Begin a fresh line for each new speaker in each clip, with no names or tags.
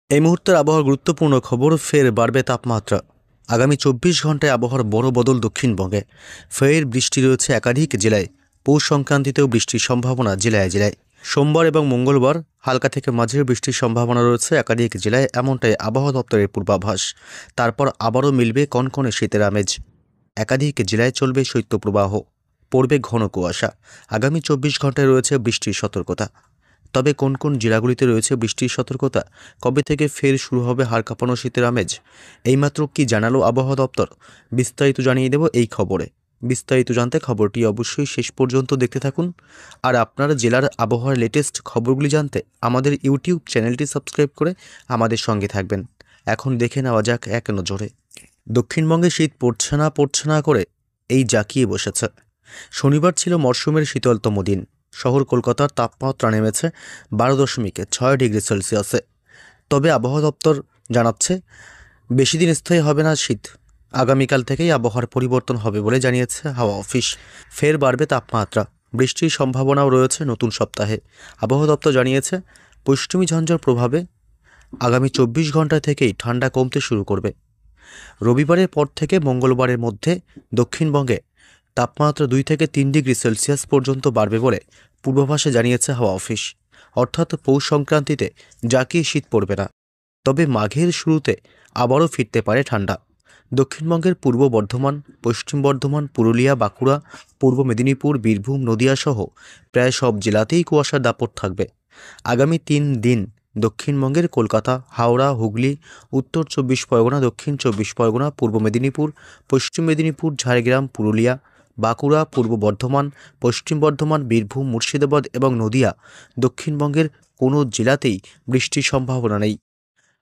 এই মুহূর্তের আবহাওয়ার গুরুত্বপূর্ণ খবর। ফের বাড়বে তাপমাত্রা। আগামী 24 ঘন্টায় আবহাওয়ার বড় বদল দক্ষিণবঙ্গে। ফের বৃষ্টি রয়েছে একাধিক জেলায়। পৌষ সংক্রান্তিতেও বৃষ্টির সম্ভাবনা জেলায় জেলায়। সোমবার এবং মঙ্গলবার হালকা থেকে মাঝারি বৃষ্টির সম্ভাবনা রয়েছে একাধিক জেলায়, এমনটাই আবহাওয়া দপ্তরের পূর্বাভাস। তারপর আবারও মিলবে কনকনে শীতের আমেজ। একাধিক জেলায় চলবে শৈত্যপ্রবাহ, পড়বে ঘন কুয়াশা। আগামী 24 ঘন্টায় রয়েছে বৃষ্টির সতর্কতা। তবে কোন কোন জেলাগুলিতে রয়েছে বৃষ্টির সতর্কতা, কবে থেকে ফের শুরু হবে হাড় কাঁপানো শীতের আমেজ, এইমাত্র কি জানালো আবহাওয়া দপ্তর, বিস্তারিত জানিয়ে দেব এই খবরে। বিস্তারিত জানতে খবরটি অবশ্যই শেষ পর্যন্ত দেখতে থাকুন। আর আপনার জেলার আবহাওয়ার লেটেস্ট খবরগুলি জানতে আমাদের ইউটিউব চ্যানেলটি সাবস্ক্রাইব করে আমাদের সঙ্গে থাকবেন। এখন দেখে নেওয়া যাক এক নজরে। দক্ষিণবঙ্গে শীত পড়ছে না করে এই জাঁকিয়ে বসেছে। শনিবার ছিল মরশুমের শীতলতম দিন। শহর কলকাতার তাপমাত্রা নেমেছে 12.6 ডিগ্রি সেলসিয়াসে। তবে আবহাওয়া দপ্তর জানাচ্ছে বেশি দিন স্থায়ী হবে না শীত। আগামীকাল থেকেই আবহাওয়ার পরিবর্তন হবে বলে জানিয়েছে হাওয়া অফিস। ফের বাড়বে তাপমাত্রা, বৃষ্টির সম্ভাবনাও রয়েছে নতুন সপ্তাহে। আবহাওয়া দপ্তর জানিয়েছে পশ্চিমী ঝঞ্ঝার প্রভাবে আগামী 24 ঘন্টা থেকেই ঠান্ডা কমতে শুরু করবে। রবিবারের পর থেকে মঙ্গলবারের মধ্যে দক্ষিণবঙ্গে তাপমাত্রা 2 থেকে 3 ডিগ্রি সেলসিয়াস পর্যন্ত বাড়বে বলে পূর্বাভাসে জানিয়েছে হাওয়া অফিস। অর্থাৎ পৌষ সংক্রান্তিতে জাঁকিয়ে শীত পড়বে না। তবে মাঘের শুরুতে আবারও ফিরতে পারে ঠান্ডা। দক্ষিণবঙ্গের পূর্ব বর্ধমান, পশ্চিম বর্ধমান, পুরুলিয়া, বাঁকুড়া, পূর্ব মেদিনীপুর, বীরভূম, নদিয়া সহ প্রায় সব জেলাতেই কুয়াশার দাপট থাকবে। আগামী 3 দিন দক্ষিণবঙ্গের কলকাতা, হাওড়া, হুগলি, উত্তর 24 পরগনা, দক্ষিণ 24 পরগনা, পূর্ব মেদিনীপুর, পশ্চিম মেদিনীপুর, ঝাড়গ্রাম, পুরুলিয়া, বাঁকুড়া, পূর্ব বর্ধমান, পশ্চিম বর্ধমান, বীরভূম, মুর্শিদাবাদ এবং নদিয়া দক্ষিণবঙ্গের কোনো জেলাতেই বৃষ্টির সম্ভাবনা নেই।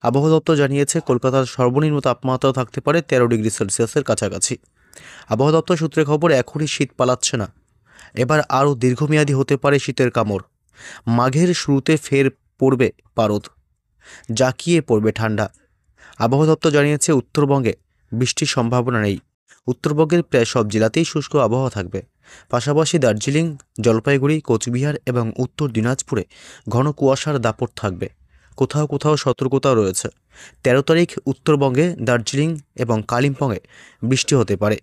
আবহাওয়া দপ্তর জানিয়েছে কলকাতার সর্বনিম্ন তাপমাত্রা থাকতে পারে 13 ডিগ্রি সেলসিয়াসের কাছাকাছি। আবহাওয়া দপ্তর সূত্রে খবর, এখনই শীত পালাচ্ছে না, এবার আরও দীর্ঘমেয়াদী হতে পারে শীতের কামড়। মাঘের শুরুতে ফের পড়বে পারদ, জাঁকিয়ে পড়বে ঠান্ডা। আবহাওয়া দপ্তর জানিয়েছে উত্তরবঙ্গে বৃষ্টির সম্ভাবনা নেই। উত্তরবঙ্গের প্রায় সব জেলাতেই শুষ্ক আবহাওয়া থাকবে। পাশাপাশি দার্জিলিং, জলপাইগুড়ি, কোচবিহার এবং উত্তর দিনাজপুরে ঘন কুয়াশার দাপট থাকবে। কোথাও কোথাও সতর্কতাও রয়েছে। 13 তারিখ উত্তরবঙ্গে, দার্জিলিং এবং কালিম্পংয়ে বৃষ্টি হতে পারে।